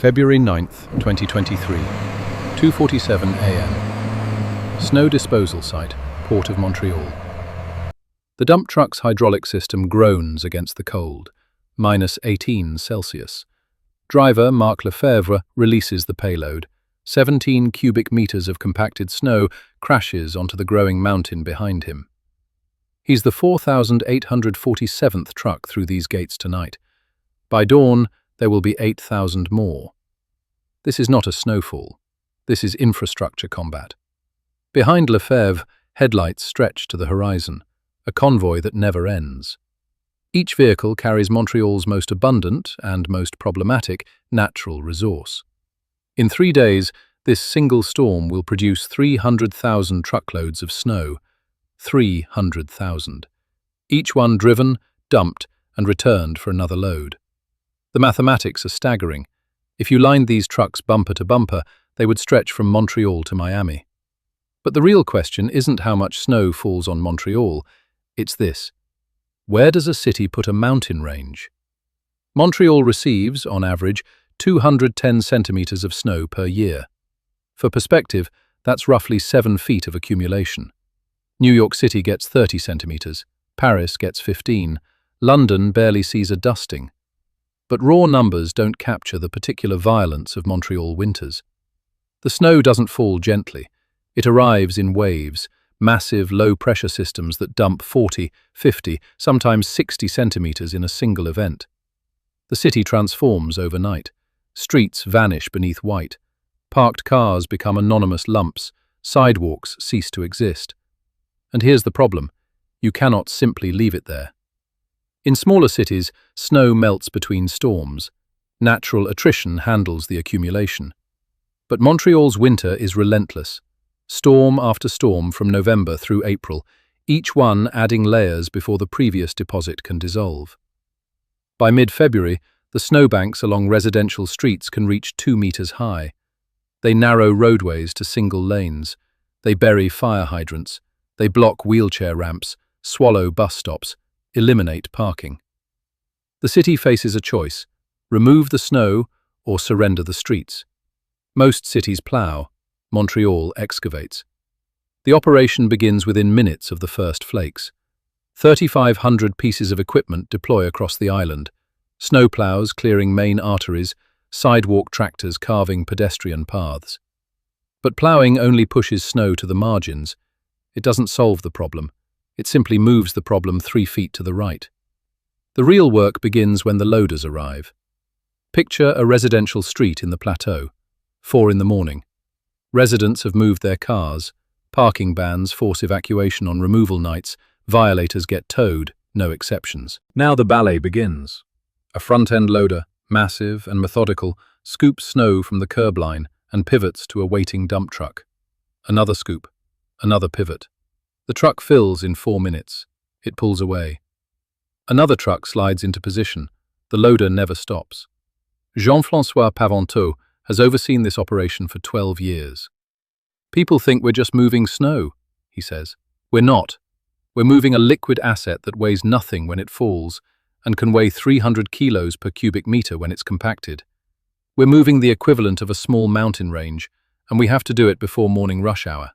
February 9th, 2023, 2:47 a.m. Snow disposal site, Port of Montreal. The dump truck's hydraulic system groans against the cold, -18 Celsius. Driver Marc Lefebvre releases the payload. 17 cubic meters of compacted snow crashes onto the growing mountain behind him. He's the 4,847th truck through these gates tonight. By dawn, there will be 8,000 more. This is not a snowfall. This is infrastructure combat. Behind Lefebvre, headlights stretch to the horizon, a convoy that never ends. Each vehicle carries Montreal's most abundant and most problematic natural resource. In 3 days, this single storm will produce 300,000 truckloads of snow. 300,000. Each one driven, dumped, and returned for another load. The mathematics are staggering. If you lined these trucks bumper to bumper, they would stretch from Montreal to Miami. But the real question isn't how much snow falls on Montreal, it's this. Where does a city put a mountain range? Montreal receives, on average, 210 centimeters of snow per year. For perspective, that's roughly 7 feet of accumulation. New York City gets 30 centimeters, Paris gets 15, London barely sees a dusting. But raw numbers don't capture the particular violence of Montreal winters. The snow doesn't fall gently. It arrives in waves, massive low-pressure systems that dump 40, 50, sometimes 60 centimeters in a single event. The city transforms overnight. Streets vanish beneath white. Parked cars become anonymous lumps. Sidewalks cease to exist. And here's the problem. You cannot simply leave it there. In smaller cities, snow melts between storms. Natural attrition handles the accumulation. But Montreal's winter is relentless. Storm after storm from November through April, each one adding layers before the previous deposit can dissolve. By mid-February, the snowbanks along residential streets can reach 2 meters high. They narrow roadways to single lanes. They bury fire hydrants. They block wheelchair ramps, swallow bus stops, eliminate parking. The city faces a choice: remove the snow or surrender the streets. Most cities plow. Montreal excavates. The operation begins within minutes of the first flakes. 3,500 pieces of equipment deploy across the island. Snowplows clearing main arteries, sidewalk tractors carving pedestrian paths. But ploughing only pushes snow to the margins. It doesn't solve the problem. It simply moves the problem 3 feet to the right. The real work begins when the loaders arrive. Picture a residential street in the plateau. 4 in the morning. Residents have moved their cars. Parking bans force evacuation on removal nights. Violators get towed, no exceptions. Now the ballet begins. A front-end loader, massive and methodical, scoops snow from the curb line and pivots to a waiting dump truck. Another scoop. Another pivot. The truck fills in 4 minutes. It pulls away. Another truck slides into position. The loader never stops. Jean-François Paventeau has overseen this operation for 12 years. People think we're just moving snow, he says. We're not. We're moving a liquid asset that weighs nothing when it falls and can weigh 300 kilos per cubic meter when it's compacted. We're moving the equivalent of a small mountain range, and we have to do it before morning rush hour.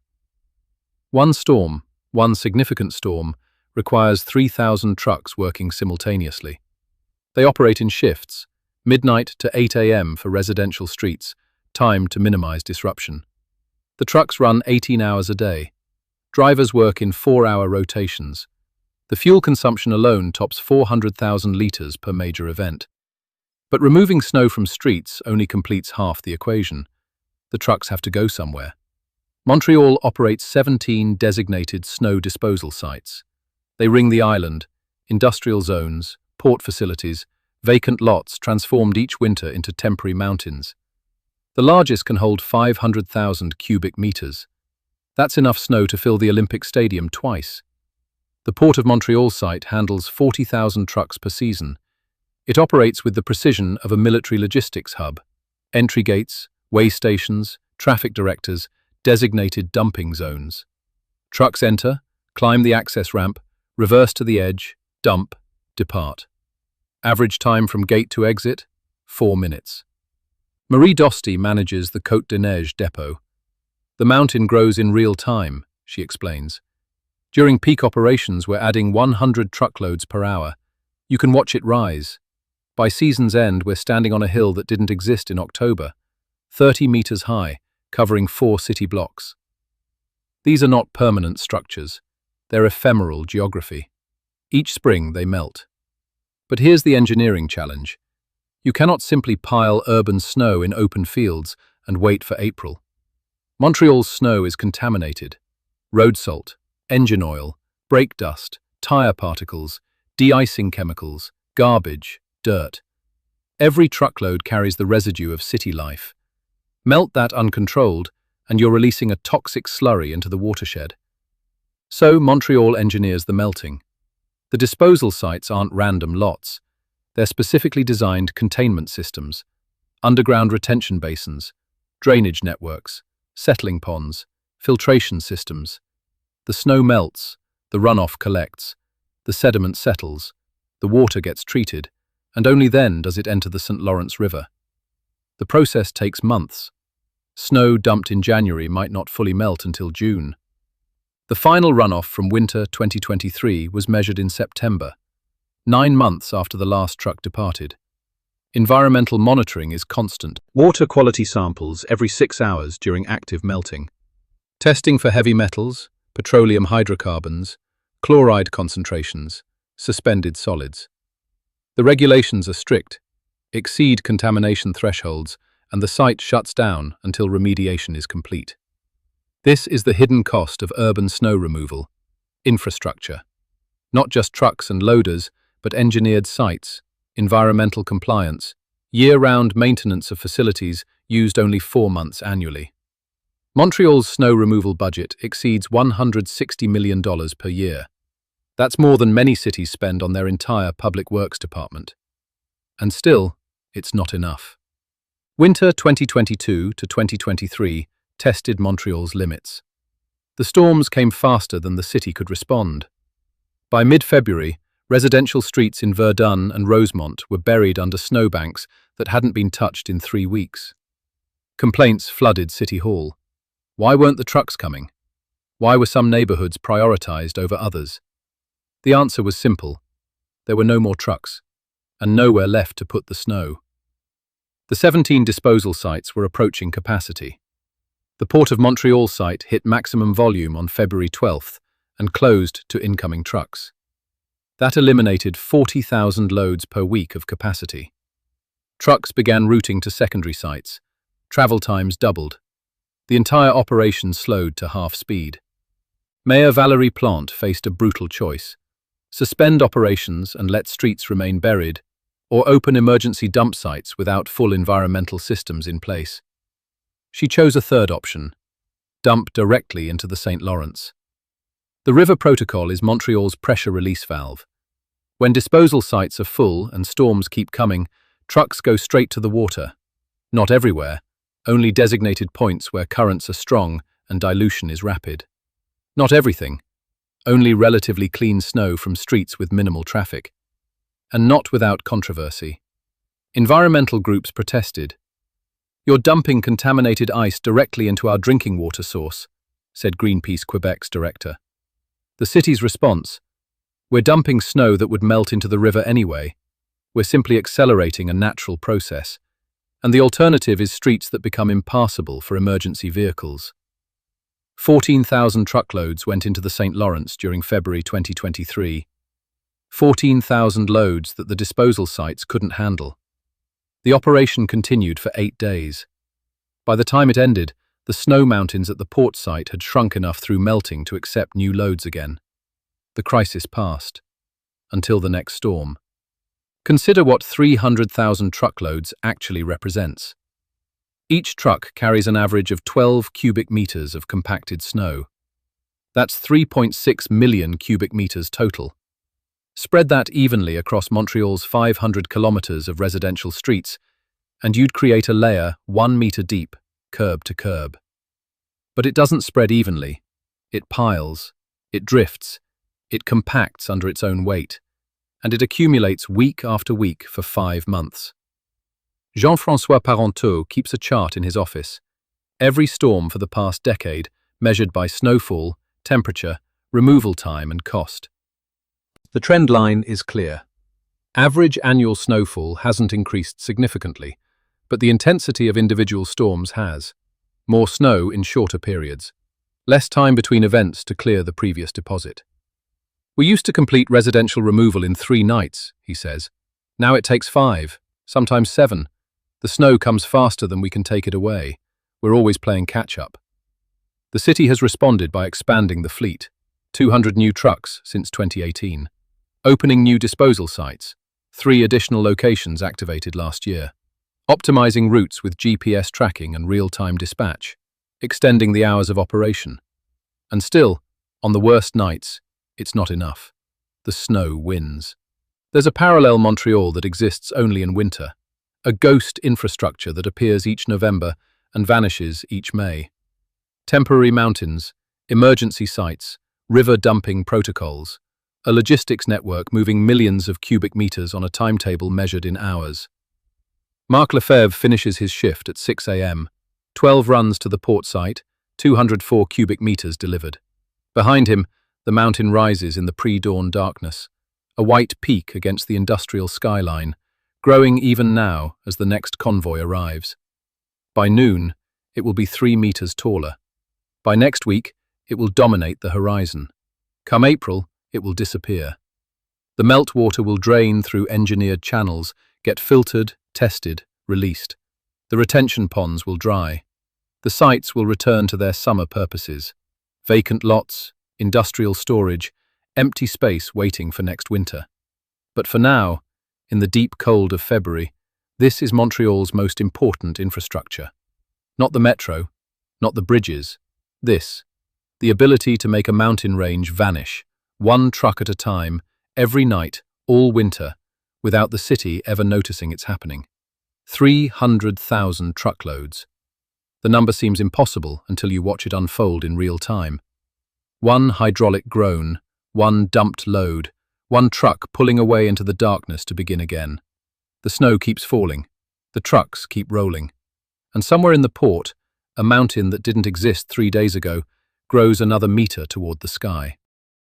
One significant storm, requires 3,000 trucks working simultaneously. They operate in shifts, midnight to 8 a.m. for residential streets, time to minimize disruption. The trucks run 18 hours a day. Drivers work in 4-hour rotations. The fuel consumption alone tops 400,000 liters per major event. But removing snow from streets only completes half the equation. The trucks have to go somewhere. Montreal operates 17 designated snow disposal sites. They ring the island, industrial zones, port facilities, vacant lots transformed each winter into temporary mountains. The largest can hold 500,000 cubic meters. That's enough snow to fill the Olympic Stadium twice. The Port of Montreal site handles 40,000 trucks per season. It operates with the precision of a military logistics hub. Entry gates, way stations, traffic directors, designated dumping zones. Trucks enter, climb the access ramp, reverse to the edge, dump, depart. Average time from gate to exit, 4 minutes. Marie Dosti manages the Côte de Neige depot. The mountain grows in real time, she explains. During peak operations, we're adding 100 truckloads per hour. You can watch it rise. By season's end, we're standing on a hill that didn't exist in October, 30 meters high, covering 4 city blocks. These are not permanent structures. They're ephemeral geography. Each spring, they melt. But here's the engineering challenge. You cannot simply pile urban snow in open fields and wait for April. Montreal's snow is contaminated. Road salt, engine oil, brake dust, tire particles, de-icing chemicals, garbage, dirt. Every truckload carries the residue of city life. Melt that uncontrolled, and you're releasing a toxic slurry into the watershed. So Montreal engineers the melting. The disposal sites aren't random lots. They're specifically designed containment systems, underground retention basins, drainage networks, settling ponds, filtration systems. The snow melts, the runoff collects, the sediment settles, the water gets treated, and only then does it enter the St. Lawrence River. The process takes months. Snow dumped in January might not fully melt until June. The final runoff from winter 2023 was measured in September, 9 months after the last truck departed. Environmental monitoring is constant. Water quality samples every 6 hours during active melting. Testing for heavy metals, petroleum hydrocarbons, chloride concentrations, suspended solids. The regulations are strict, exceed contamination thresholds, and the site shuts down until remediation is complete. This is the hidden cost of urban snow removal: infrastructure. Not just trucks and loaders, but engineered sites, environmental compliance, year-round maintenance of facilities used only 4 months annually. Montreal's snow removal budget exceeds $160 million per year. That's more than many cities spend on their entire public works department. And still, it's not enough. Winter 2022 to 2023 tested Montreal's limits. The storms came faster than the city could respond. By mid-February, residential streets in Verdun and Rosemont were buried under snowbanks that hadn't been touched in 3 weeks. Complaints flooded City Hall. Why weren't the trucks coming? Why were some neighborhoods prioritized over others? The answer was simple. There were no more trucks, and nowhere left to put the snow. The 17 disposal sites were approaching capacity. The Port of Montreal site hit maximum volume on February 12th and closed to incoming trucks. That eliminated 40,000 loads per week of capacity. Trucks began routing to secondary sites. Travel times doubled. The entire operation slowed to half speed. Mayor Valérie Plante faced a brutal choice: suspend operations and let streets remain buried, or open emergency dump sites without full environmental systems in place. She chose a third option: dump directly into the St. Lawrence. The river protocol is Montreal's pressure release valve. When disposal sites are full and storms keep coming, trucks go straight to the water. Not everywhere, only designated points where currents are strong and dilution is rapid. Not everything, only relatively clean snow from streets with minimal traffic. And not without controversy. Environmental groups protested. "You're dumping contaminated ice directly into our drinking water source," said Greenpeace Quebec's director. The city's response: "We're dumping snow that would melt into the river anyway. We're simply accelerating a natural process. And the alternative is streets that become impassable for emergency vehicles." 14,000 truckloads went into the St. Lawrence during February 2023. 14,000 loads that the disposal sites couldn't handle. The operation continued for 8 days. By the time it ended, the snow mountains at the port site had shrunk enough through melting to accept new loads again. The crisis passed. Until the next storm. Consider what 300,000 truckloads actually represents. Each truck carries an average of 12 cubic meters of compacted snow. That's 3.6 million cubic meters total. Spread that evenly across Montreal's 500 kilometers of residential streets, and you'd create a layer 1 meter deep, curb to curb. But it doesn't spread evenly. It piles, it drifts, it compacts under its own weight, and it accumulates week after week for 5 months. Jean-François Parenteau keeps a chart in his office. Every storm for the past decade, measured by snowfall, temperature, removal time and cost. The trend line is clear. Average annual snowfall hasn't increased significantly, but the intensity of individual storms has. More snow in shorter periods. Less time between events to clear the previous deposit. We used to complete residential removal in 3 nights, he says. Now it takes 5, sometimes 7. The snow comes faster than we can take it away. We're always playing catch-up. The city has responded by expanding the fleet. 200 new trucks since 2018. Opening new disposal sites. 3 additional locations activated last year. Optimizing routes with GPS tracking and real-time dispatch. Extending the hours of operation. And still, on the worst nights, it's not enough. The snow wins. There's a parallel Montreal that exists only in winter. A ghost infrastructure that appears each November and vanishes each May. Temporary mountains, emergency sites, river dumping protocols. A logistics network moving millions of cubic meters on a timetable measured in hours. Marc Lefebvre finishes his shift at 6 a.m. 12 runs to the port site, 204 cubic meters delivered. Behind him, the mountain rises in the pre-dawn darkness, a white peak against the industrial skyline, growing even now as the next convoy arrives. By noon, it will be 3 meters taller. By next week, it will dominate the horizon. Come April, it will disappear. The meltwater will drain through engineered channels, get filtered, tested, released. The retention ponds will dry. The sites will return to their summer purposes. Vacant lots, industrial storage, empty space waiting for next winter. But for now, in the deep cold of February, this is Montreal's most important infrastructure. Not the metro, not the bridges. This, the ability to make a mountain range vanish, 1 truck at a time, every night, all winter, without the city ever noticing it's happening. 300,000 truckloads. The number seems impossible until you watch it unfold in real time. 1 hydraulic groan, 1 dumped load, 1 truck pulling away into the darkness to begin again. The snow keeps falling. The trucks keep rolling. And somewhere in the port, a mountain that didn't exist 3 days ago grows another meter toward the sky.